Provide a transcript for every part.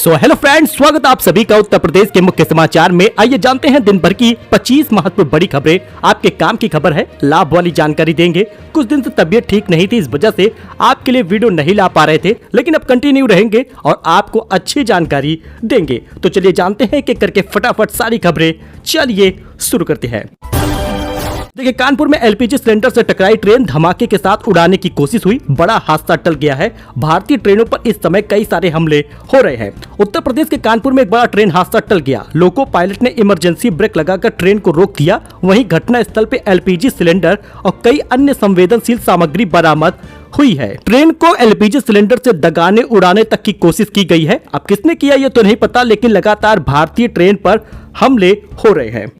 Hello friends, स्वागत आप सभी का उत्तर प्रदेश के मुख्य समाचार में। आइए जानते हैं दिन भर की 25 महत्वपूर्ण बड़ी खबरें। आपके काम की खबर है, लाभ वाली जानकारी देंगे। कुछ दिन से तबीयत ठीक नहीं थी, इस वजह से आपके लिए वीडियो नहीं ला पा रहे थे, लेकिन अब कंटिन्यू रहेंगे और आपको अच्छी जानकारी देंगे। तो चलिए जानते हैं कि करके फटाफट सारी खबरें। चलिए शुरू करते हैं। देखिए, कानपुर में एलपीजी सिलेंडर से टकराई ट्रेन, धमाके के साथ उड़ाने की कोशिश हुई, बड़ा हादसा टल गया है। भारतीय ट्रेनों पर इस समय कई सारे हमले हो रहे हैं। उत्तर प्रदेश के कानपुर में एक बड़ा ट्रेन हादसा टल गया। लोको पायलट ने इमरजेंसी ब्रेक लगाकर ट्रेन को रोक दिया। वहीं घटना स्थल पे एलपीजी सिलेंडर और कई अन्य संवेदनशील सामग्री बरामद हुई है। ट्रेन को एलपीजी सिलेंडर से दगाने उड़ाने तक की कोशिश की गई है। अब किसने किया ये तो नहीं पता, लेकिन लगातार भारतीय ट्रेन पर हमले हो रहे हैं।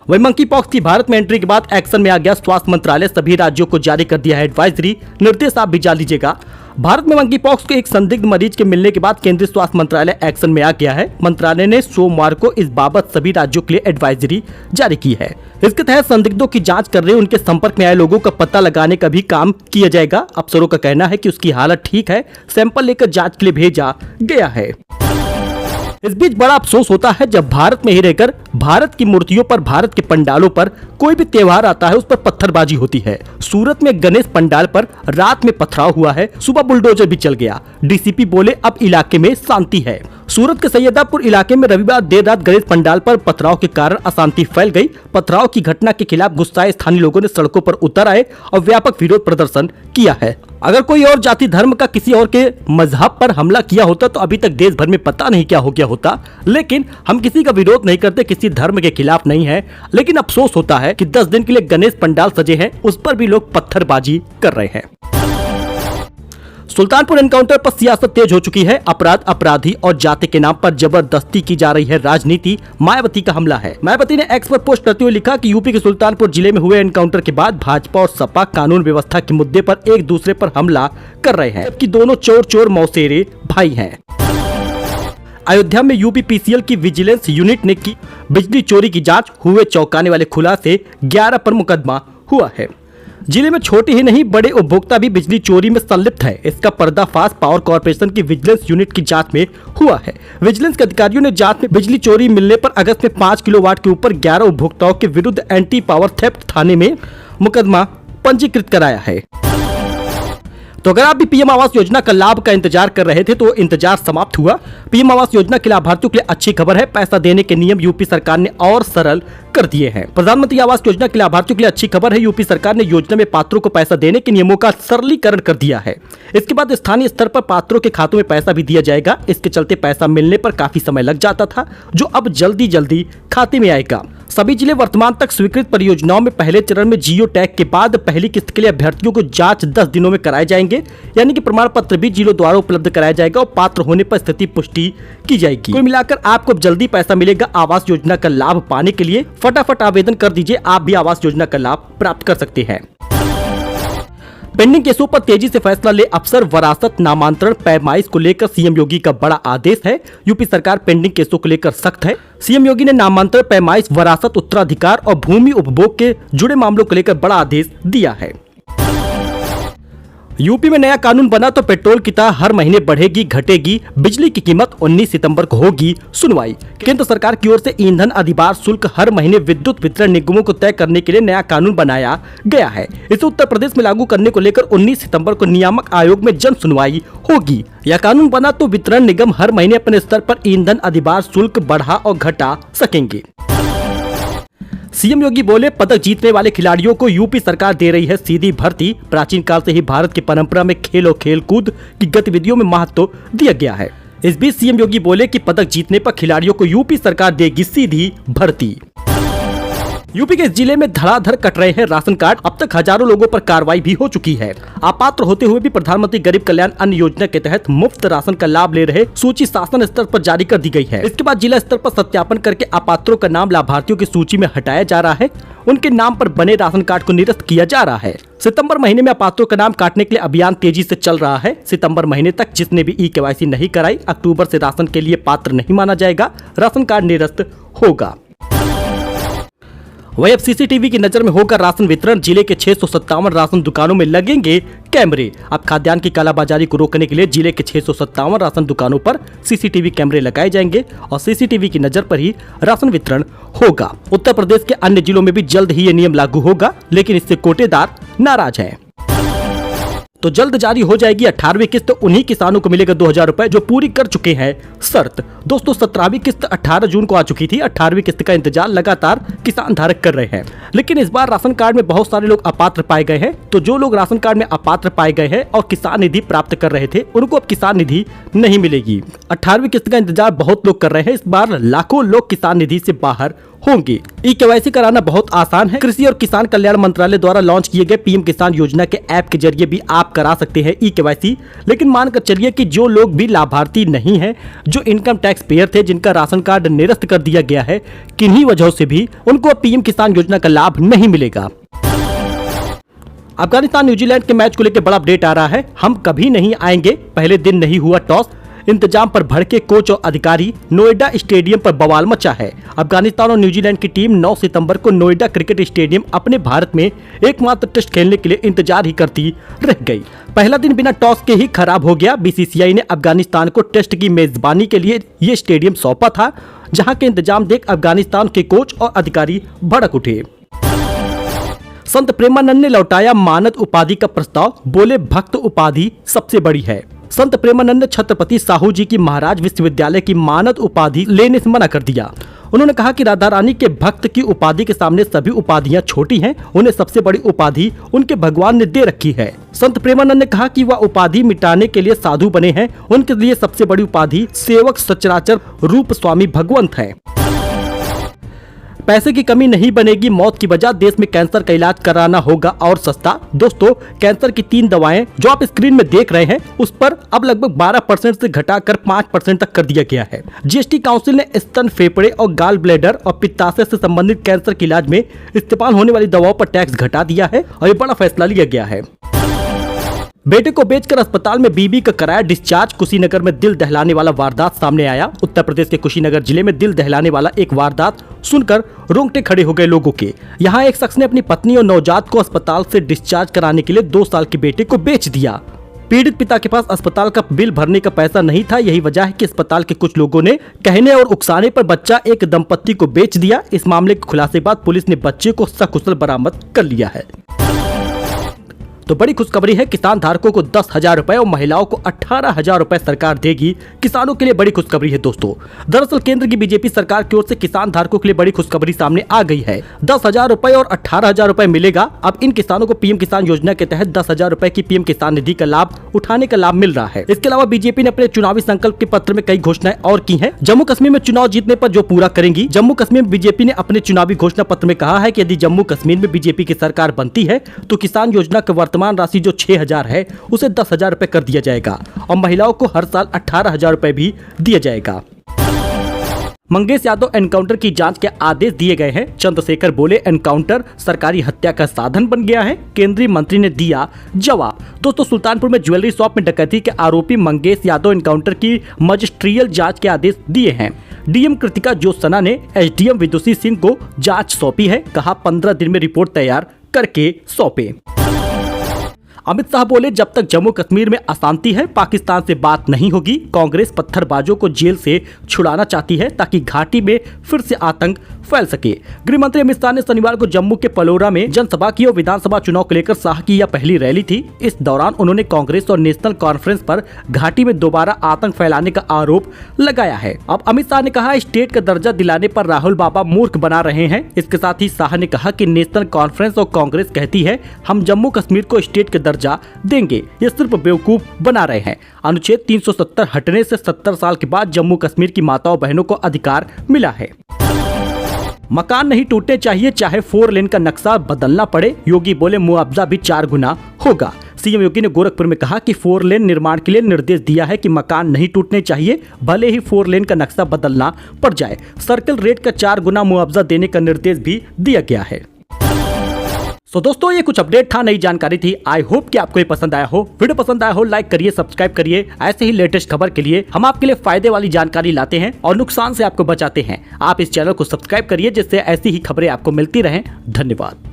वही मंकी पॉक्स की भारत में एंट्री के बाद एक्शन में आ गया स्वास्थ्य मंत्रालय। सभी राज्यों को जारी कर दिया है एडवाइजरी, निर्देश आप भी जान लीजिएगा। भारत में मंकी पॉक्स के एक संदिग्ध मरीज के मिलने के बाद केंद्रीय स्वास्थ्य मंत्रालय एक्शन में आ गया है। मंत्रालय ने सोमवार को इस बाबत सभी राज्यों के लिए एडवाइजरी जारी की है। इसके तहत संदिग्धों की जांच कर रहे उनके संपर्क में आए लोगों का पता लगाने का भी काम किया जाएगा। अफसरों का कहना है कि उसकी हालत ठीक है, सैंपल लेकर जाँच के लिए भेजा गया है। इस बीच बड़ा अफसोस होता है जब भारत में ही रहकर भारत की मूर्तियों पर, भारत के पंडालों पर कोई भी त्योहार आता है उस पर पत्थरबाजी होती है। सूरत में गणेश पंडाल पर रात में पथराव हुआ है, सुबह बुलडोजर भी चल गया। डीसीपी बोले अब इलाके में शांति है। सूरत के सैयदापुर इलाके में रविवार देर रात गणेश पंडाल पर पथराव के कारण अशांति फैल गई। पथराव की घटना के खिलाफ गुस्साए स्थानीय लोगों ने सड़कों पर उतर आए और व्यापक विरोध प्रदर्शन किया है। अगर कोई और जाति धर्म का किसी और के मजहब पर हमला किया होता तो अभी तक देश भर में पता नहीं क्या हो गया होता। लेकिन हम किसी का विरोध नहीं करते, किसी धर्म के खिलाफ नहीं है। लेकिन अफसोस होता है कि 10 दिन के लिए गणेश पंडाल सजे हैं, उस पर भी लोग पत्थरबाजी कर रहे हैं। सुल्तानपुर एनकाउंटर पर सियासत तेज हो चुकी है। अपराध, अपराधी और जाति के नाम पर जबरदस्ती की जा रही है राजनीति। मायावती का हमला है। मायावती ने एक्स पर पोस्ट करते हुए लिखा कि यूपी के सुल्तानपुर जिले में हुए एनकाउंटर के बाद भाजपा और सपा कानून व्यवस्था के मुद्दे पर एक दूसरे पर हमला कर रहे हैं, जबकि दोनों चोर चोर मौसेरे भाई हैं। अयोध्या में यूपीपीसीएल की विजिलेंस यूनिट ने की बिजली चोरी की जांच, हुए चौंकाने वाले खुलासे। 11 पर मुकदमा हुआ है। जिले में छोटे ही नहीं बड़े उपभोक्ता भी बिजली चोरी में संलिप्त है। इसका पर्दाफाश पावर कॉर्पोरेशन की विजिलेंस यूनिट की जांच में हुआ है। विजिलेंस के अधिकारियों ने जांच में बिजली चोरी मिलने पर अगस्त में 5 किलोवाट के ऊपर 11 उपभोक्ताओं के विरुद्ध एंटी पावर थेफ्ट थाने में मुकदमा पंजीकृत कराया है। तो अगर आप भी पीएम आवास योजना का लाभ का इंतजार कर रहे थे तो इंतजार समाप्त हुआ। पीएम आवास योजना के लाभार्थियों के लिए अच्छी खबर है। पैसा देने के नियम यूपी सरकार ने और सरल कर दिए हैं। प्रधानमंत्री आवास योजना के लाभार्थियों के लिए अच्छी खबर है। यूपी सरकार ने योजना में पात्रों को पैसा देने के नियमों का सरलीकरण कर दिया है। इसके बाद स्थानीय स्तर पर पात्रों के खातों में पैसा भी दिया जाएगा। इसके चलते पैसा मिलने पर काफी समय लग जाता था, जो अब जल्दी जल्दी खाते में आएगा। सभी जिले वर्तमान तक स्वीकृत परियोजनाओं में पहले चरण में जियो टैग के बाद पहली किस्त के लिए अभ्यर्थियों को जांच 10 दिनों में कराए जाएंगे। यानी कि प्रमाण पत्र भी जिलों द्वारा उपलब्ध कराया जाएगा और पात्र होने पर स्थिति पुष्टि की जाएगी। कुल मिलाकर आपको जल्दी पैसा मिलेगा। आवास योजना का लाभ पाने के लिए फटाफट आवेदन कर दीजिए। आप भी आवास योजना का लाभ प्राप्त कर सकते हैं। पेंडिंग केसों पर तेजी से फैसला ले अफसर, वरासत, नामांतरण, पैमाइश को लेकर सीएम योगी का बड़ा आदेश है। यूपी सरकार पेंडिंग केसों को लेकर सख्त है। सीएम योगी ने नामांतरण, पैमाइश, वरासत, उत्तराधिकार और भूमि उपभोग के जुड़े मामलों को लेकर बड़ा आदेश दिया है। यूपी में नया कानून बना तो पेट्रोल की तरह हर महीने बढ़ेगी घटेगी बिजली की कीमत। 19 सितंबर को होगी सुनवाई। केंद्र सरकार की ओर से ईंधन अधिभार शुल्क हर महीने विद्युत वितरण निगमों को तय करने के लिए नया कानून बनाया गया है। इसे उत्तर प्रदेश में लागू करने को लेकर 19 सितंबर को नियामक आयोग में जन सुनवाई होगी। यह कानून बना तो वितरण निगम हर महीने अपने स्तर पर ईंधन अधिभार शुल्क बढ़ा और घटा सकेंगे। सीएम योगी बोले, पदक जीतने वाले खिलाड़ियों को यूपी सरकार दे रही है सीधी भर्ती। प्राचीन काल से ही भारत की परंपरा में खेल और खेल कूद की गतिविधियों में महत्व दिया गया है। इस बीच सीएम योगी बोले कि पदक जीतने पर खिलाड़ियों को यूपी सरकार देगी सीधी भर्ती। यूपी के इस जिले में धड़ाधड़ कट रहे हैं राशन कार्ड। अब तक हजारों लोगों पर कार्रवाई भी हो चुकी है। अपात्र होते हुए भी प्रधानमंत्री गरीब कल्याण अन्न योजना के तहत मुफ्त राशन का लाभ ले रहे सूची शासन स्तर पर जारी कर दी गई है। इसके बाद जिला स्तर पर सत्यापन करके अपात्रों का नाम लाभार्थियों की सूची में हटाया जा रहा है। उनके नाम पर बने राशन कार्ड को निरस्त किया जा रहा है। सितंबर महीने में अपात्रों का नाम काटने के लिए अभियान तेजी से चल रहा है। सितंबर महीने तक जिसने भी ई-केवाईसी नहीं कराई, अक्टूबर से राशन के लिए पात्र नहीं माना जाएगा। राशन कार्ड निरस्त होगा। वही अब सीसीटीवी की नजर में होगा राशन वितरण। जिले के 657 राशन दुकानों में लगेंगे कैमरे। अब खाद्यान्न की कालाबाजारी को रोकने के लिए जिले के 657 राशन दुकानों पर सीसीटीवी कैमरे लगाए जाएंगे और सीसीटीवी की नजर पर ही राशन वितरण होगा। उत्तर प्रदेश के अन्य जिलों में भी जल्द ही ये नियम लागू होगा, लेकिन इससे कोटेदार नाराज हैं। तो जल्द जारी हो जाएगी 18वीं किस्त। उन्हीं किसानों को मिलेगा 2000 रुपए जो पूरी कर चुके हैं शर्त। दोस्तों 17वीं किस्त 18 जून को आ चुकी थी। 18वीं किस्त का इंतजार लगातार किसान धारक कर रहे हैं, लेकिन इस बार राशन कार्ड में बहुत सारे लोग अपात्र पाए गए हैं। तो जो लोग राशन कार्ड में अपात्र पाए गए हैं और किसान निधि प्राप्त कर रहे थे, उनको अब किसान निधि नहीं मिलेगी। 18वीं किस्त का इंतजार बहुत लोग कर रहे हैं। इस बार लाखों लोग किसान निधि से बाहर होंगे। ई-केवाईसी कराना बहुत आसान है। कृषि और किसान कल्याण मंत्रालय द्वारा लॉन्च किए गए पीएम किसान योजना के ऐप के जरिए भी आप करा सकते हैं ई-केवाईसी। लेकिन मानकर चलिए कि जो लोग भी लाभार्थी नहीं हैं, जो इनकम टैक्स पेयर थे, जिनका राशन कार्ड निरस्त कर दिया गया है, किन्हीं वजहों से भी उनको अब पीएम किसान योजना का लाभ नहीं मिलेगा। अफगानिस्तान न्यूजीलैंड के मैच को लेकर बड़ा अपडेट आ रहा है। हम कभी नहीं आएंगे, पहले दिन नहीं हुआ टॉस, इंतजाम पर भड़के कोच और अधिकारी, नोएडा स्टेडियम पर बवाल मचा है। अफगानिस्तान और न्यूजीलैंड की टीम 9 सितंबर को नोएडा क्रिकेट स्टेडियम अपने भारत में एकमात्र टेस्ट खेलने के लिए इंतजार ही करती रह गई। पहला दिन बिना टॉस के ही खराब हो गया। बीसीसीआई ने अफगानिस्तान को टेस्ट की मेजबानी के लिए ये स्टेडियम सौंपा था, जहां के इंतजाम देख अफगानिस्तान के कोच और अधिकारी भड़क उठे। संत प्रेमानंद ने लौटाया मानद उपाधि का प्रस्ताव, बोले भक्त उपाधि सबसे बड़ी है। संत प्रेमानंद ने छत्रपति साहू जी की महाराज विश्वविद्यालय की मानद उपाधि लेने से मना कर दिया। उन्होंने कहा कि राधा रानी के भक्त की उपाधि के सामने सभी उपाधियां छोटी हैं। उन्हें सबसे बड़ी उपाधि उनके भगवान ने दे रखी है। संत प्रेमानंद ने कहा कि वह उपाधि मिटाने के लिए साधु बने हैं। उनके लिए सबसे बड़ी उपाधि सेवक सचराचर रूप स्वामी भगवंत है। पैसे की कमी नहीं बनेगी मौत की वजह, देश में कैंसर का इलाज कराना होगा और सस्ता। दोस्तों कैंसर की 3 दवाएं जो आप स्क्रीन में देख रहे हैं, उस पर अब लगभग 12% से घटाकर 5% तक कर दिया गया है। जीएसटी काउंसिल ने स्तन, फेफड़े और गाल ब्लैडर और पित्ताशय से संबंधित कैंसर के इलाज में इस्तेमाल होने वाली दवाओं पर टैक्स घटा दिया है और ये बड़ा फैसला लिया गया है। बेटे को बेचकर अस्पताल में बीबी का कराया डिस्चार्ज। कुशीनगर में दिल दहलाने वाला वारदात सामने आया। उत्तर प्रदेश के कुशीनगर जिले में दिल दहलाने वाला एक वारदात सुनकर रोंगटे खड़े हो गए लोगों के। यहाँ एक शख्स ने अपनी पत्नी और नवजात को अस्पताल से डिस्चार्ज कराने के लिए 2 साल के बेटे को बेच दिया। पीड़ित पिता के पास अस्पताल का बिल भरने का पैसा नहीं था। यही वजह है कि अस्पताल के कुछ लोगों ने कहने और उकसाने पर बच्चा एक दंपत्ति को बेच दिया। इस मामले के खुलासे बाद पुलिस ने बच्चे को सकुशल बरामद कर लिया है। तो बड़ी खुशखबरी है, किसान धारकों को 10,000 रुपए और महिलाओं को 18,000 रुपए सरकार देगी। किसानों के लिए बड़ी खुशखबरी है दोस्तों। दरअसल केंद्र की बीजेपी सरकार की ओर से किसान धारकों के लिए बड़ी खुशखबरी सामने आ गई है। 10,000 रुपए और 18,000 रुपए मिलेगा। अब इन किसानों को पीएम किसान योजना के तहत 10,000 रुपए की पीएम किसान निधि का लाभ उठाने का लाभ मिल रहा है। इसके अलावा बीजेपी ने अपने चुनावी संकल्प के पत्र में कई घोषणाएं और की है। जम्मू कश्मीर में चुनाव जीतने पर जो पूरा करेंगी। जम्मू कश्मीर में बीजेपी ने अपने चुनावी घोषणा पत्र में कहा है कि यदि जम्मू कश्मीर में बीजेपी की सरकार बनती है तो किसान योजना की वर्तमान राशि जो 6,000 है उसे 10,000 रुपए कर दिया जाएगा और महिलाओं को हर साल 18,000 रुपए भी दिया जाएगा। मंगेश यादव एनकाउंटर की जांच के आदेश दिए गए हैं। चंद्रशेखर बोले एनकाउंटर सरकारी हत्या का साधन बन गया है। केंद्रीय मंत्री ने दिया जवाब। दोस्तों सुल्तानपुर में ज्वेलरी शॉप में डकैती के आरोपी मंगेश यादव एनकाउंटर की मजिस्ट्रियल जांच के आदेश दिए हैं। डीएम कृतिका ज्योत्सना ने एसडीएम विदुषी सिंह को जांच सौंपी है। कहा 15 दिन में रिपोर्ट तैयार करके सौंपे। अमित शाह बोले जब तक जम्मू कश्मीर में अशांति है पाकिस्तान से बात नहीं होगी। कांग्रेस पत्थरबाजों को जेल से छुड़ाना चाहती है ताकि घाटी में फिर से आतंक फैल सके। गृह मंत्री अमित शाह ने शनिवार को जम्मू के पलोरा में जनसभा की और विधानसभा चुनाव को लेकर शाह की यह पहली रैली थी। इस दौरान उन्होंने कांग्रेस और नेशनल कॉन्फ्रेंस पर घाटी में दोबारा आतंक फैलाने का आरोप लगाया है। अब अमित शाह ने कहा स्टेट का दर्जा दिलाने पर राहुल बाबा मूर्ख बना रहे हैं। इसके साथ ही शाह ने कहा कि नेशनल कॉन्फ्रेंस और कांग्रेस कहती है हम जम्मू कश्मीर को स्टेट का दर्जा देंगे, ये सिर्फ बेवकूफ बना रहे हैं। अनुच्छेद 370 हटने से 70 साल के बाद जम्मू कश्मीर की माताओं बहनों को अधिकार मिला है। मकान नहीं टूटने चाहिए चाहे 4 लेन का नक्शा बदलना पड़े। योगी बोले मुआवजा भी 4 गुना होगा। सीएम योगी ने गोरखपुर में कहा कि 4 लेन निर्माण के लिए निर्देश दिया है कि मकान नहीं टूटने चाहिए, भले ही 4 लेन का नक्शा बदलना पड़ जाए। सर्कल रेट का 4 गुना मुआवजा देने का निर्देश भी दिया गया है। सो दोस्तों ये कुछ अपडेट था, नई जानकारी थी। आई होप कि आपको ये पसंद आया हो। वीडियो पसंद आया हो लाइक करिए, सब्सक्राइब करिए। ऐसे ही लेटेस्ट खबर के लिए हम आपके लिए फायदे वाली जानकारी लाते हैं और नुकसान से आपको बचाते हैं। आप इस चैनल को सब्सक्राइब करिए जिससे ऐसी ही खबरें आपको मिलती रहें। धन्यवाद।